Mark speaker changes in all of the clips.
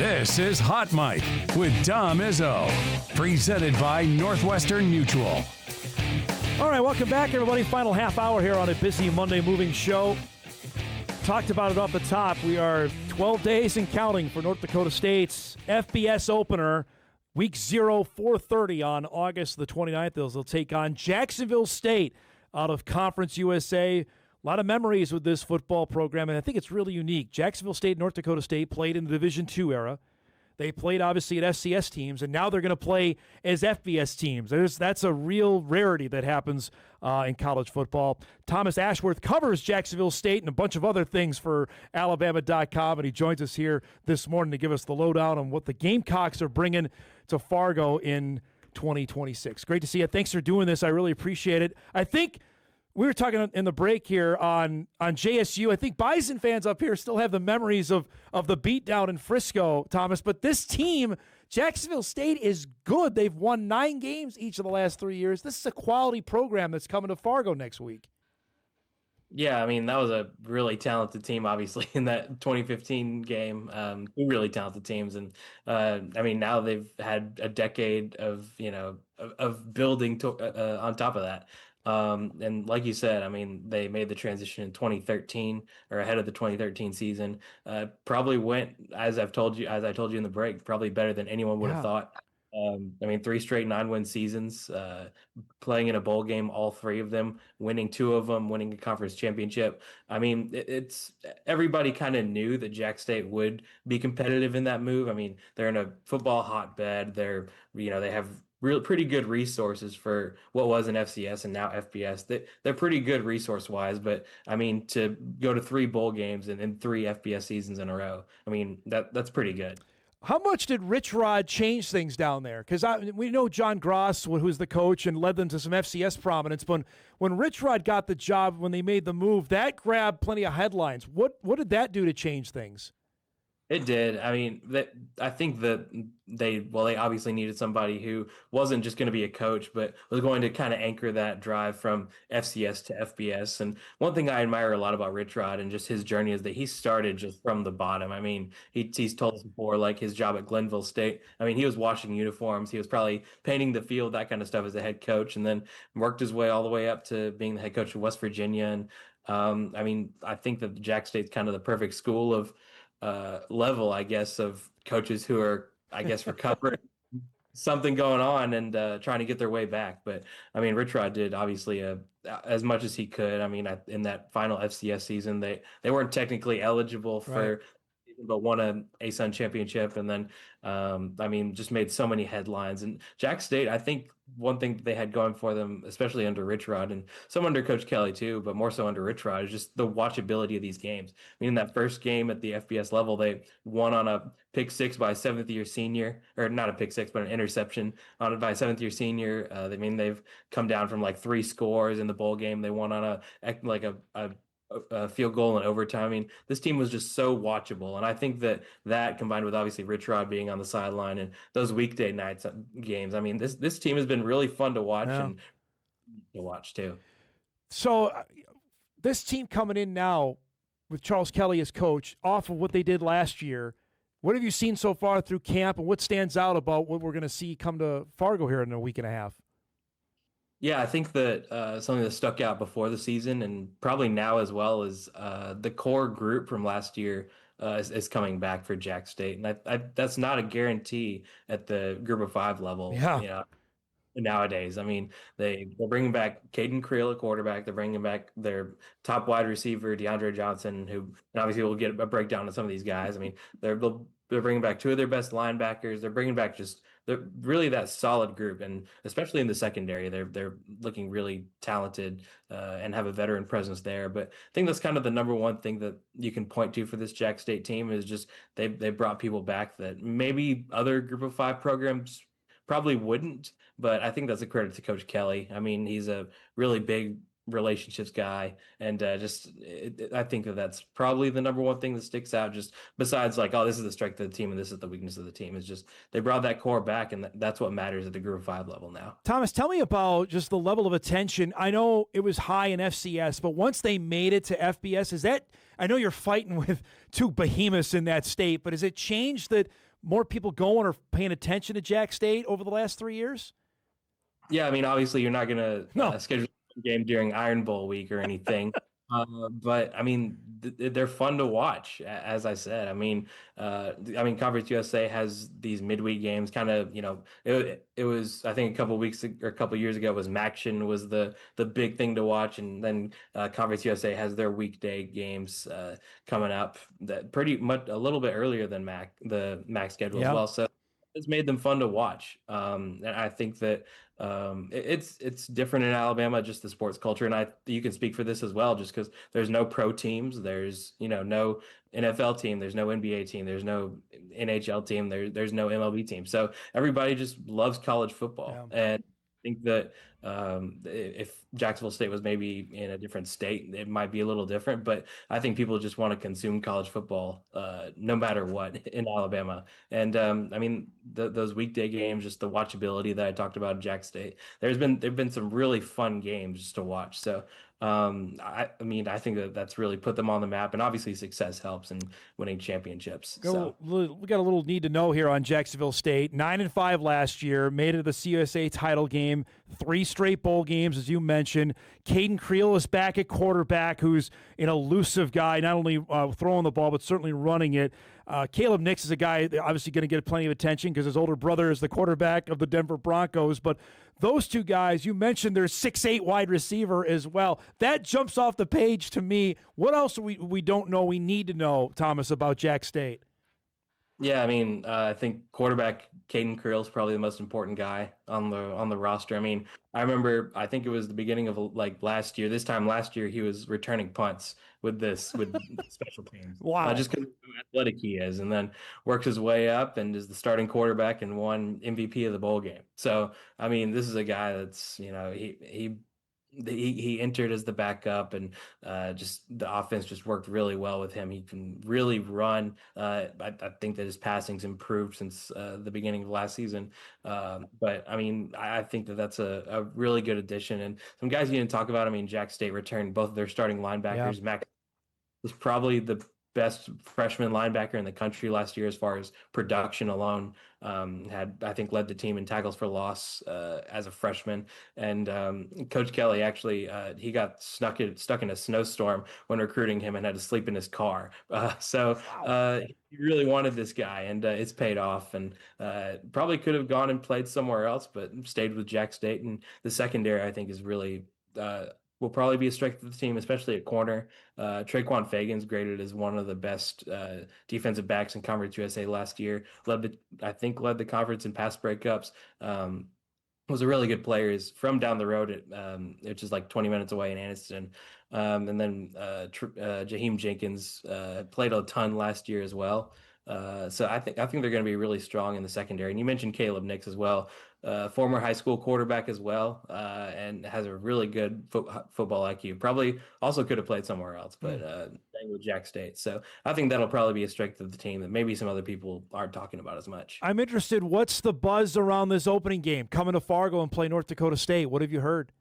Speaker 1: This is Hot Mic with Dom Izzo, presented by Northwestern Mutual.
Speaker 2: All right, welcome back, everybody. Final half hour here on a busy Monday moving show. Talked about it off the top. We are 12 days and counting for North Dakota State's FBS opener. Week 0, 4:30 on August the 29th. They'll take on Jacksonville State out of Conference USA. A lot of memories with this football program, and I think it's really unique. Jacksonville State and North Dakota State played in the Division II era. They played, obviously, at FCS teams, and now they're going to play as FBS teams. That's a real rarity that happens in college football. Thomas Ashworth covers Jacksonville State and a bunch of other things for Alabama.com, and he joins us here this morning to give us the lowdown on what the Gamecocks are bringing to Fargo in 2026. Great to see you. Thanks for doing this. I really appreciate it. I think we were talking in the break here on JSU. I think Bison fans up here still have the memories of the beatdown in Frisco, Thomas. But this team, Jacksonville State, is good. They've won 9 games each of the last 3 years. This is a quality program that's coming to Fargo next week.
Speaker 3: Yeah, I mean, that was a really talented team, obviously, in that 2015 game. Two really talented teams. And, I mean, now they've had a decade of building on top of that. And like you said, I mean, they made the transition in 2013 or ahead of the 2013 season. Probably went, as I told you in the break, probably better than anyone would have thought. I mean, 3 straight 9-win seasons, playing in a bowl game, all 3 of them, winning 2 of them, winning a conference championship. I mean, it's everybody kind of knew that Jack State would be competitive in that move. I mean, they're in a football hotbed. They have pretty good resources for what was an FCS and now FBS. They're pretty good resource-wise, but, I mean, to go to 3 bowl games and 3 FBS seasons in a row, I mean, that's pretty good.
Speaker 2: How much did Rich Rod change things down there? Because we know John Gross, who's the coach, and led them to some FCS prominence. But when Rich Rod got the job, when they made the move, that grabbed plenty of headlines. What did that do to change things?
Speaker 3: It did. I mean, I think that they obviously needed somebody who wasn't just going to be a coach, but was going to kind of anchor that drive from FCS to FBS. And one thing I admire a lot about Rich Rod and just his journey is that he started just from the bottom. I mean, he's told us before, like his job at Glenville State. I mean, he was washing uniforms. He was probably painting the field, that kind of stuff as a head coach, and then worked his way all the way up to being the head coach of West Virginia. And I mean, I think that Jack State's kind of the perfect school of level, I guess, of coaches who are, I guess, recovering something going on and trying to get their way back. But I mean, Rich Rod did obviously as much as he could. I mean, in that final FCS season, they weren't technically eligible for, but won a ASUN championship, and then I mean, just made so many headlines. And Jack State, I think one thing that they had going for them, especially under Rich Rod and some under Coach Kelly too, but more so under Rich Rod, is just the watchability of these games. I mean, in that first game at the FBS level, they won on a pick 6 by a 7th-year senior, or not a pick 6, but an interception on it by a 7th-year senior. I mean, they've come down from like 3 scores in the bowl game. They won on a field goal in overtime. I mean, this team was just so watchable. And I think that combined with obviously Rich Rod being on the sideline and those weekday nights games, I mean, this team has been really fun to watch and to watch too.
Speaker 2: So this team coming in now with Charles Kelly as coach off of what they did last year, what have you seen so far through camp, and what stands out about what we're going to see come to Fargo here in a week and a half?
Speaker 3: Yeah, I think that something that stuck out before the season and probably now as well is the core group from last year is coming back for Jack State. And that's not a guarantee at the group of 5 level.
Speaker 2: Yeah.
Speaker 3: Nowadays. I mean, they're bringing back Caden Creel at quarterback. They're bringing back their top wide receiver, DeAndre Johnson, who, and obviously we'll get a breakdown of some of these guys. I mean, they're bringing back 2 of their best linebackers. They're bringing back they're really that solid group, and especially in the secondary, they're looking really talented and have a veteran presence there. But I think that's kind of the number one thing that you can point to for this Jack State team is just they brought people back that maybe other Group of 5 programs probably wouldn't. But I think that's a credit to Coach Kelly. I mean, he's a really big relationships guy, and I think that's probably the number one thing that sticks out, just besides like, oh, this is the strength of the team and this is the weakness of the team, is just they brought that core back, and that's what matters at the Group of 5 level now.
Speaker 2: Thomas, tell me about just the level of attention. I know it was high in FCS, but once they made it to FBS, I know you're fighting with 2 behemoths in that state, but has it changed that more people going or paying attention to Jack State over the last 3 years?
Speaker 3: Yeah, I mean, obviously you're not going
Speaker 2: No.
Speaker 3: to schedule a game during Iron Bowl week or anything. But I mean, they're fun to watch, as I said. I mean, Conference USA has these midweek games. Kind of, it was, I think a couple weeks or a couple years ago was MACtion was the big thing to watch, and then Conference USA has their weekday games coming up that pretty much a little bit earlier than the MAC schedule as well. So it's made them fun to watch. And I think that it's different in Alabama, just the sports culture. And you can speak for this as well, just because there's no pro teams, there's no NFL team, there's no NBA team, there's no NHL team, there's no MLB team. So everybody just loves college football. And I think that if Jacksonville State was maybe in a different state, it might be a little different. But I think people just want to consume college football no matter what in Alabama. And I mean, those weekday games, just the watchability that I talked about in Jack State, there've been some really fun games just to watch. So I mean, I think that's really put them on the map, and obviously success helps in winning championships.
Speaker 2: We got a little need to know here on Jacksonville State. 9-5 last year, made it to the CUSA title game, 3 straight bowl games, as you mentioned. Caden Creel is back at quarterback, who's an elusive guy, not only throwing the ball, but certainly running it. Caleb Nix is a guy obviously going to get plenty of attention because his older brother is the quarterback of the Denver Broncos. But those two guys, you mentioned their 6'8" wide receiver as well. That jumps off the page to me. What else we don't know we need to know, Thomas, about Jack State?
Speaker 3: Yeah, I mean, I think quarterback Caden Creel is probably the most important guy on the roster. I mean, I remember, I think it was the beginning of last year. This time last year, he was returning punts with special teams.
Speaker 2: Wow!
Speaker 3: Just because of how athletic he is, and then worked his way up and is the starting quarterback and won MVP of the bowl game. So, I mean, this is a guy that's he entered as the backup, and just the offense just worked really well with him. He can really run. I think that his passing's improved since the beginning of last season. But I mean, I think that that's a really good addition. And some guys you didn't talk about. I mean, Jack State returned both of their starting linebackers.
Speaker 2: Yeah.
Speaker 3: Mac was probably the best freshman linebacker in the country last year as far as production alone. I think led the team in tackles for loss as a freshman. And Coach Kelly actually he got stuck in a snowstorm when recruiting him and had to sleep in his car. So he really wanted this guy, and it's paid off. And probably could have gone and played somewhere else, but stayed with Jack State. And the secondary, I think, is really will probably be a strength of the team, especially at corner. Traquan Fagan's graded as one of the best defensive backs in Conference USA last year. Led the conference in pass breakups. Was a really good player. Is from down the road which is like 20 minutes away in Anniston. And then Jaheim Jenkins played a ton last year as well. So I think they're going to be really strong in the secondary. And you mentioned Caleb Nix as well, former high school quarterback as well, and has a really good football IQ. Probably also could have played somewhere else, but staying with Jack State. So I think that'll probably be a strength of the team that maybe some other people aren't talking about as much.
Speaker 2: I'm interested. What's the buzz around this opening game? Coming to Fargo and play North Dakota State. What have you heard?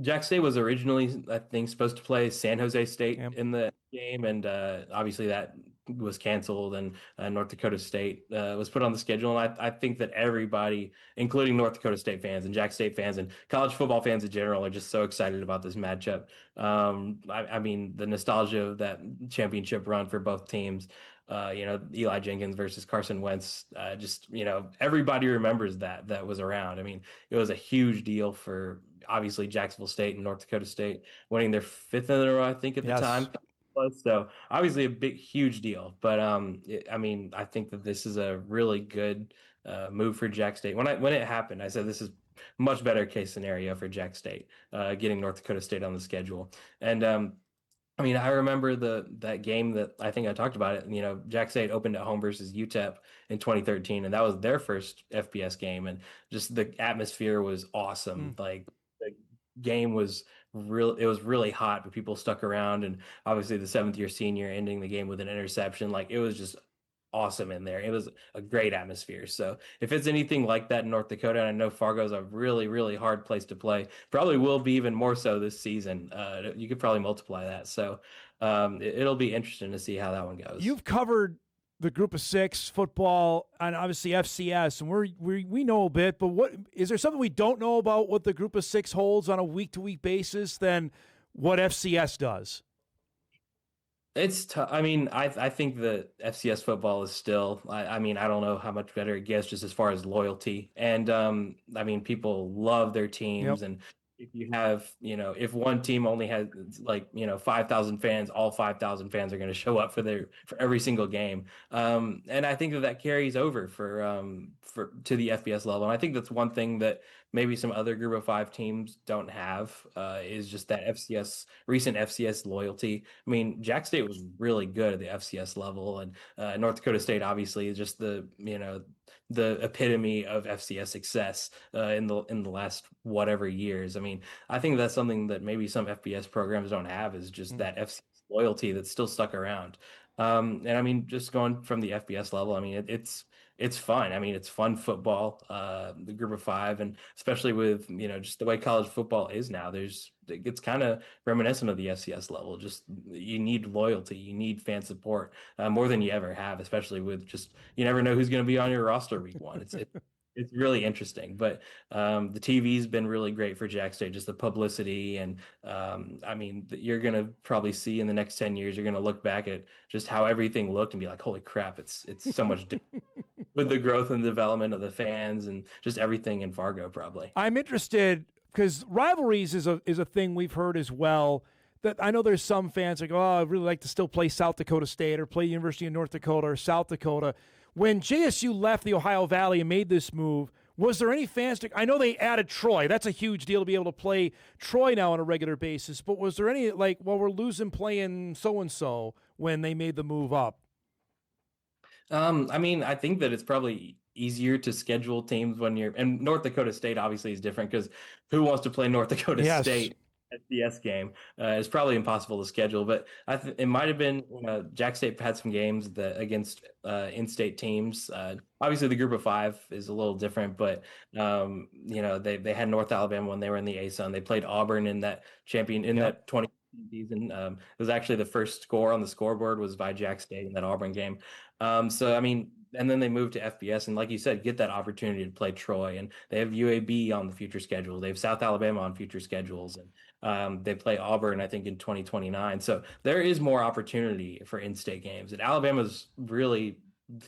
Speaker 3: Jack State was originally, I think, supposed to play San Jose State in the game, and obviously that was canceled, and North Dakota State was put on the schedule. And I think that everybody, including North Dakota State fans and Jack State fans and college football fans in general, are just so excited about this matchup. I mean, the nostalgia of that championship run for both teams, Eli Jenkins versus Carson Wentz, everybody remembers that was around. I mean, it was a huge deal for obviously Jacksonville State and North Dakota State winning their 5th in a row, I think, at the time. So obviously a huge deal. But I think that this is a really good move for Jack State. When it happened, I said this is much better case scenario for Jack State, getting North Dakota State on the schedule. And I remember that game that I think I talked about it. Jack State opened at home versus UTEP in 2013, and that was their first FBS game, and just the atmosphere was awesome. Like, the game was really hot, but people stuck around, and obviously the 7th-year senior ending the game with an interception. Like, it was just awesome in there. It was a great atmosphere. So if it's anything like that in North Dakota, and I know Fargo's a really, really hard place to play, probably will be even more so this season. You could probably multiply that. So it'll be interesting to see how that one goes.
Speaker 2: You've covered the group of six football and obviously FCS, and we know a bit, but what is there something we don't know about what the group of six holds on a week-to-week basis than what FCS does?
Speaker 3: It's tough. I mean, I think that FCS football is still, I mean, I don't know how much better it gets just as far as loyalty. And I mean, people love their teams.
Speaker 2: Yep.
Speaker 3: And if you have, if one team only has like, 5,000 fans, all 5,000 fans are going to show up for every single game. And I think that carries over for to the FBS level. And I think that's one thing that maybe some other group of five teams don't have, is just that recent FCS loyalty. I mean, Jack State was really good at the FCS level, and North Dakota State obviously is just the epitome of FCS success in the last whatever years. I mean, I think that's something that maybe some FBS programs don't have, is just that FCS loyalty that's still stuck around. And I mean, just going from the FBS level, I mean, it's fun. I mean, it's fun football, the group of five, and especially with, just the way college football is now, it's kind of reminiscent of the FCS level. Just, you need loyalty, you need fan support, more than you ever have, especially with just, you never know who's going to be on your roster week one. It's really interesting, but the TV's been really great for Jack State, just the publicity. And I mean, you're going to probably see in the next 10 years, you're going to look back at just how everything looked and be like, holy crap, it's so much different with the growth and development of the fans and just everything in Fargo, probably.
Speaker 2: I'm interested because rivalries is a thing we've heard as well. That I know there's some fans like, oh, I'd really like to still play South Dakota State or play University of North Dakota or South Dakota. When JSU left the Ohio Valley and made this move, was there any fans? I know they added Troy. That's a huge deal to be able to play Troy now on a regular basis. But was there any, like, well, we're losing playing so-and-so when they made the move up?
Speaker 3: I mean, I think that it's probably easier to schedule teams and North Dakota State obviously is different because who wants to play North Dakota State FCS game? It's probably impossible to schedule, but it might have been, Jack State had some games against in-state teams. Obviously the group of five is a little different, but they had North Alabama when they were in the ASUN. They played Auburn in that that 20 season. It was actually the first score on the scoreboard was by Jack State in that Auburn game. So I mean, and then they moved to FBS, and like you said, get that opportunity to play Troy, and they have UAB on the future schedule. They have South Alabama on future schedules, and they play Auburn, I think, in 2029. So there is more opportunity for in-state games, and Alabama's really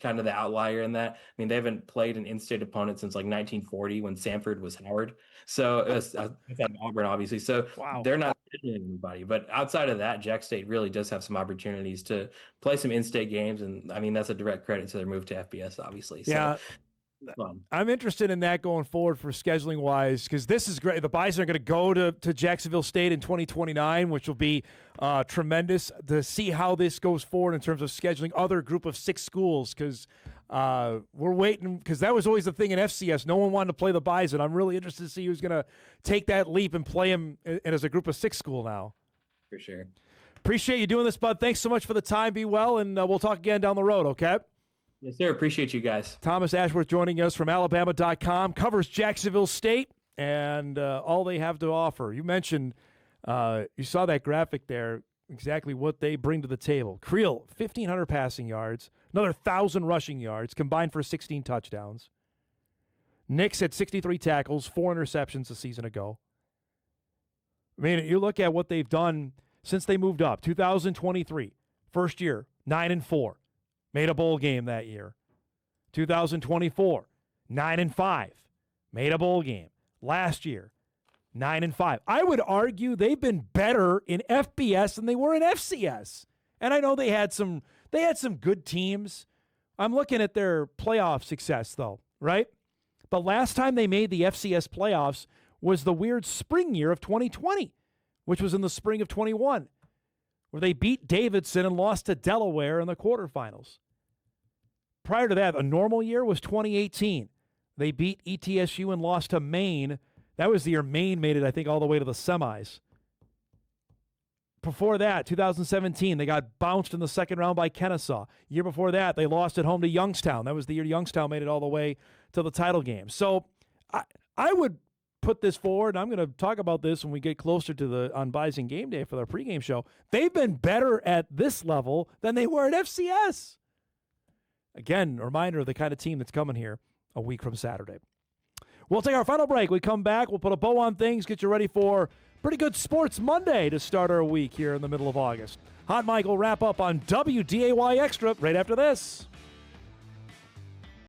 Speaker 3: kind of the outlier in that. I mean, they haven't played an in-state opponent since like 1940 when Sanford was Howard. So it's Auburn, obviously. So They're not hitting anybody. But outside of that, Jack State really does have some opportunities to play some in-state games. And I mean, that's a direct credit to their move to FBS, obviously. So, fun.
Speaker 2: I'm interested in that going forward for scheduling wise, because this is great. The Bison are going to go to Jacksonville State in 2029, which will be tremendous to see how this goes forward in terms of scheduling other group of six schools, because we're waiting, because that was always the thing in FCS. No one wanted to play the Bison. I'm really interested to see who's going to take that leap and play them as a group of six school now.
Speaker 3: For sure.
Speaker 2: Appreciate you doing this, bud. Thanks so much for the time. Be well, and we'll talk again down the road, okay?
Speaker 3: Yes, sir. Appreciate you guys.
Speaker 2: Thomas Ashworth joining us from Alabama.com, covers Jacksonville State and all they have to offer. You mentioned, you saw that graphic there, exactly what they bring to the table. Creel, 1,500 passing yards, another 1,000 rushing yards, combined for 16 touchdowns. Nix had 63 tackles, 4 interceptions a season ago. I mean, you look at what they've done since they moved up. 2023, first year, 9-4. Made a bowl game that year. 2024, 9-5. Made a bowl game. Last year, 9-5. I would argue they've been better in FBS than they were in FCS. And I know they had some good teams. I'm looking at their playoff success, though, right? The last time they made the FCS playoffs was the weird spring year of 2020, which was in the spring of 21, where they beat Davidson and lost to Delaware in the quarterfinals. Prior to that, a normal year was 2018. They beat ETSU and lost to Maine. That was the year Maine made it, I think, all the way to the semis. Before that, 2017, they got bounced in the second round by Kennesaw. Year before that, they lost at home to Youngstown. That was the year Youngstown made it all the way to the title game. So I would put this forward, and I'm going to talk about this when we get closer to on Bison Game Day for their pregame show. They've been better at this level than they were at FCS. Again, a reminder of the kind of team that's coming here a week from Saturday. We'll take our final break. We come back. We'll put a bow on things, get you ready for pretty good Sports Monday to start our week here in the middle of August. Hot Mike will wrap up on WDAY Extra right after this.